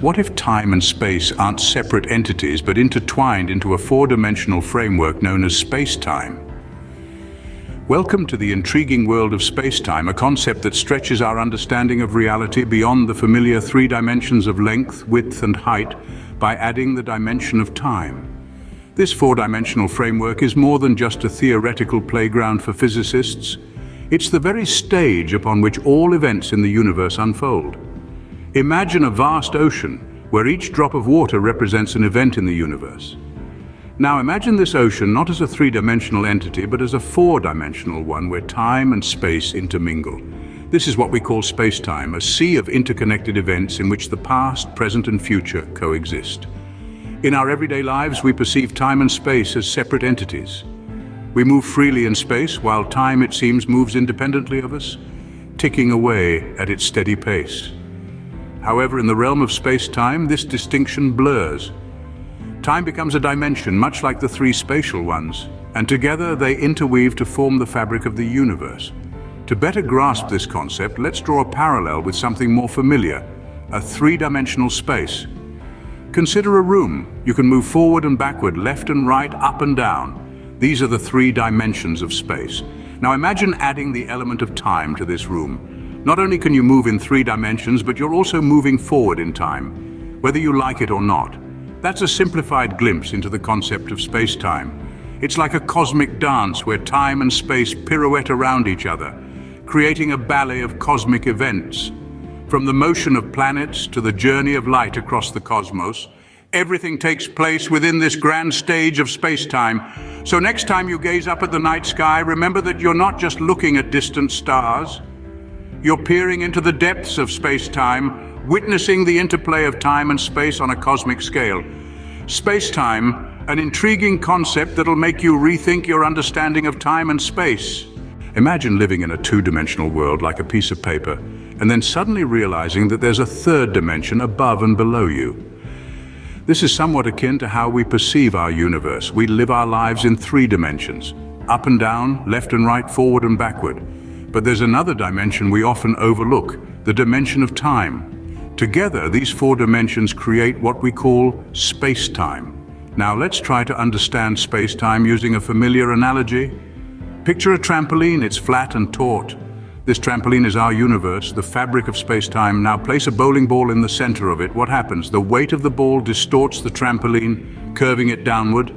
What if time and space aren't separate entities but intertwined into a four-dimensional framework known as space-time? Welcome to the intriguing world of space-time, a concept that stretches our understanding of reality beyond the familiar three dimensions of length, width, and height by adding the dimension of time. This four-dimensional framework is more than just a theoretical playground for physicists. It's the very stage upon which all events in the universe unfold. Imagine a vast ocean where each drop of water represents an event in the universe. Now imagine this ocean not as a three-dimensional entity, but as a four-dimensional one where time and space intermingle. This is what we call space-time, a sea of interconnected events in which the past, present, and future coexist. In our everyday lives, we perceive time and space as separate entities. We move freely in space, while time, it seems, moves independently of us, ticking away at its steady pace. However, in the realm of space-time, this distinction blurs. Time becomes a dimension, much like the three spatial ones, and together they interweave to form the fabric of the universe. To better grasp this concept, let's draw a parallel with something more familiar, a three-dimensional space. Consider a room. You can move forward and backward, left and right, up and down. These are the three dimensions of space. Now imagine adding the element of time to this room. Not only can you move in three dimensions, but you're also moving forward in time, whether you like it or not. That's a simplified glimpse into the concept of space-time. It's like a cosmic dance where time and space pirouette around each other, creating a ballet of cosmic events. From the motion of planets to the journey of light across the cosmos, everything takes place within this grand stage of space-time. So next time you gaze up at the night sky, remember that you're not just looking at distant stars. You're peering into the depths of space-time, witnessing the interplay of time and space on a cosmic scale. Space-time, an intriguing concept that'll make you rethink your understanding of time and space. Imagine living in a two-dimensional world like a piece of paper, and then suddenly realizing that there's a third dimension above and below you. This is somewhat akin to how we perceive our universe. We live our lives in three dimensions, up and down, left and right, forward and backward. But there's another dimension we often overlook, the dimension of time. Together, these four dimensions create what we call space-time. Now let's try to understand space-time using a familiar analogy. Picture a trampoline. It's flat and taut. This trampoline is our universe, the fabric of space-time. Now place a bowling ball in the center of it. What happens? The weight of the ball distorts the trampoline, curving it downward.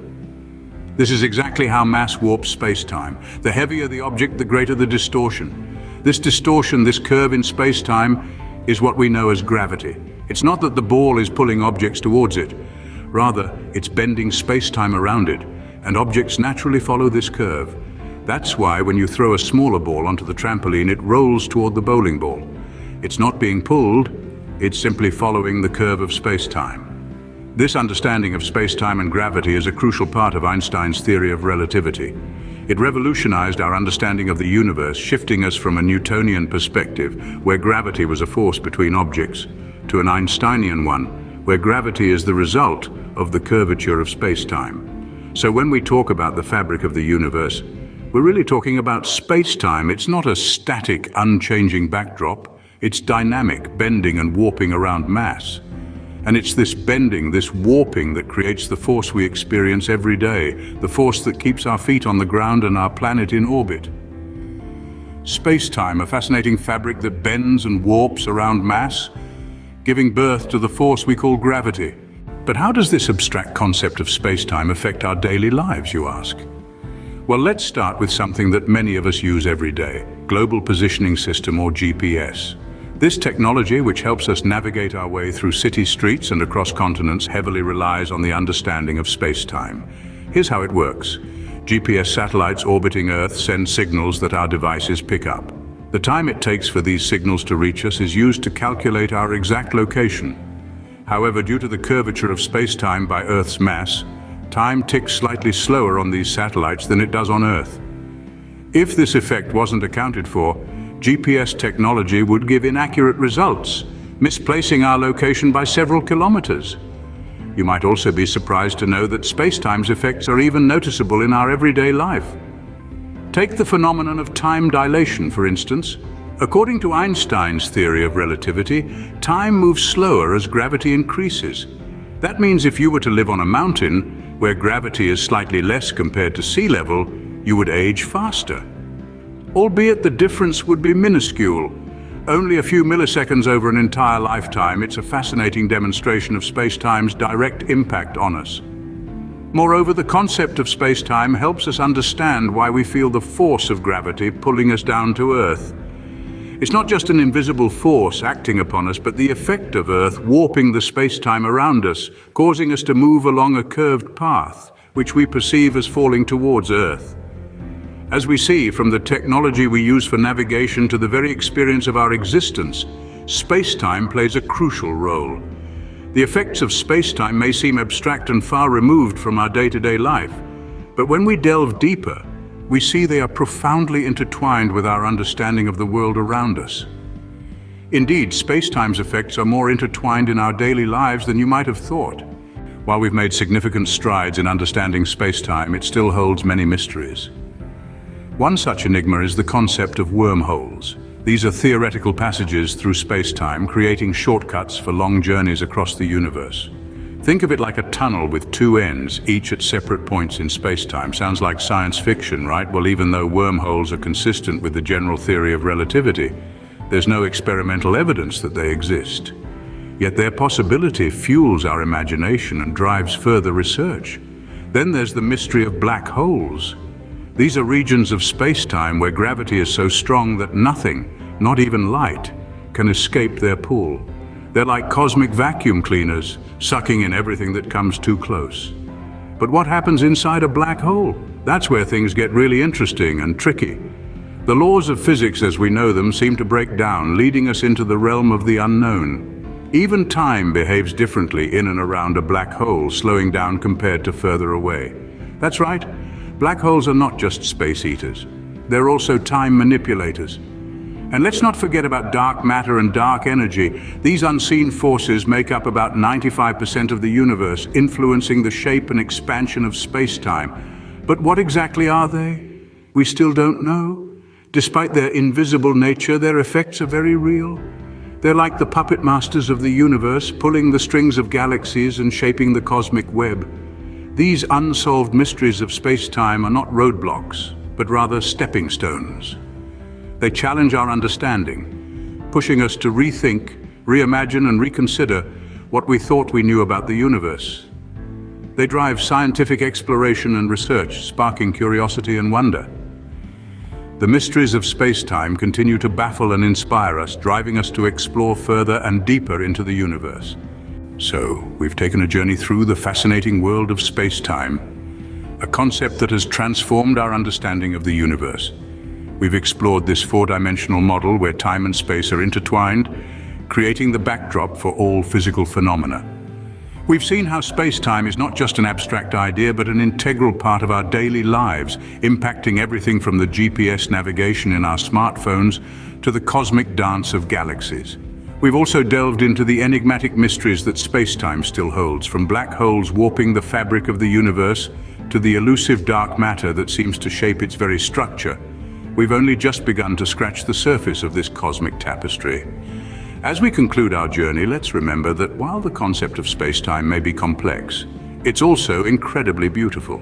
This is exactly how mass warps space-time. The heavier the object, the greater the distortion. This distortion, this curve in space-time, is what we know as gravity. It's not that the ball is pulling objects towards it. Rather, it's bending space-time around it, and objects naturally follow this curve. That's why when you throw a smaller ball onto the trampoline, it rolls toward the bowling ball. It's not being pulled, it's simply following the curve of space-time. This understanding of space-time and gravity is a crucial part of Einstein's theory of relativity. It revolutionized our understanding of the universe, shifting us from a Newtonian perspective, where gravity was a force between objects, to an Einsteinian one, where gravity is the result of the curvature of space-time. So when we talk about the fabric of the universe, we're really talking about space-time. It's not a static, unchanging backdrop. It's dynamic, bending and warping around mass. And it's this bending, this warping that creates the force we experience every day, the force that keeps our feet on the ground and our planet in orbit. Space-time, a fascinating fabric that bends and warps around mass, giving birth to the force we call gravity. But how does this abstract concept of space-time affect our daily lives, you ask? Well, let's start with something that many of us use every day, Global Positioning System, or GPS. This technology, which helps us navigate our way through city streets and across continents, heavily relies on the understanding of space-time. Here's how it works. GPS satellites orbiting Earth send signals that our devices pick up. The time it takes for these signals to reach us is used to calculate our exact location. However, due to the curvature of space-time by Earth's mass, time ticks slightly slower on these satellites than it does on Earth. If this effect wasn't accounted for, GPS technology would give inaccurate results, misplacing our location by several kilometers. You might also be surprised to know that space-time's effects are even noticeable in our everyday life. Take the phenomenon of time dilation, for instance. According to Einstein's theory of relativity, time moves slower as gravity increases. That means if you were to live on a mountain, where gravity is slightly less compared to sea level, you would age faster. Albeit the difference would be minuscule. Only a few milliseconds over an entire lifetime, it's a fascinating demonstration of space-time's direct impact on us. Moreover, the concept of space-time helps us understand why we feel the force of gravity pulling us down to Earth. It's not just an invisible force acting upon us, but the effect of Earth warping the space-time around us, causing us to move along a curved path, which we perceive as falling towards Earth. As we see, from the technology we use for navigation to the very experience of our existence, space-time plays a crucial role. The effects of space-time may seem abstract and far removed from our day-to-day life, but when we delve deeper, we see they are profoundly intertwined with our understanding of the world around us. Indeed, space-time's effects are more intertwined in our daily lives than you might have thought. While we've made significant strides in understanding space-time, it still holds many mysteries. One such enigma is the concept of wormholes. These are theoretical passages through space-time, creating shortcuts for long journeys across the universe. Think of it like a tunnel with two ends, each at separate points in space-time. Sounds like science fiction, right? Well, even though wormholes are consistent with the general theory of relativity, there's no experimental evidence that they exist. Yet their possibility fuels our imagination and drives further research. Then there's the mystery of black holes. These are regions of space-time where gravity is so strong that nothing, not even light, can escape their pull. They're like cosmic vacuum cleaners, sucking in everything that comes too close. But what happens inside a black hole? That's where things get really interesting and tricky. The laws of physics as we know them seem to break down, leading us into the realm of the unknown. Even time behaves differently in and around a black hole, slowing down compared to further away. That's right, black holes are not just space eaters. They're also time manipulators. And let's not forget about dark matter and dark energy. These unseen forces make up about 95% of the universe, influencing the shape and expansion of space-time. But what exactly are they? We still don't know. Despite their invisible nature, their effects are very real. They're like the puppet masters of the universe, pulling the strings of galaxies and shaping the cosmic web. These unsolved mysteries of space-time are not roadblocks, but rather stepping stones. They challenge our understanding, pushing us to rethink, reimagine, and reconsider what we thought we knew about the universe. They drive scientific exploration and research, sparking curiosity and wonder. The mysteries of space-time continue to baffle and inspire us, driving us to explore further and deeper into the universe. So, we've taken a journey through the fascinating world of space-time, a concept that has transformed our understanding of the universe. We've explored this four-dimensional model where time and space are intertwined, creating the backdrop for all physical phenomena. We've seen how space-time is not just an abstract idea, but an integral part of our daily lives, impacting everything from the GPS navigation in our smartphones to the cosmic dance of galaxies. We've also delved into the enigmatic mysteries that space-time still holds, from black holes warping the fabric of the universe to the elusive dark matter that seems to shape its very structure. We've only just begun to scratch the surface of this cosmic tapestry. As we conclude our journey, let's remember that while the concept of space-time may be complex, it's also incredibly beautiful.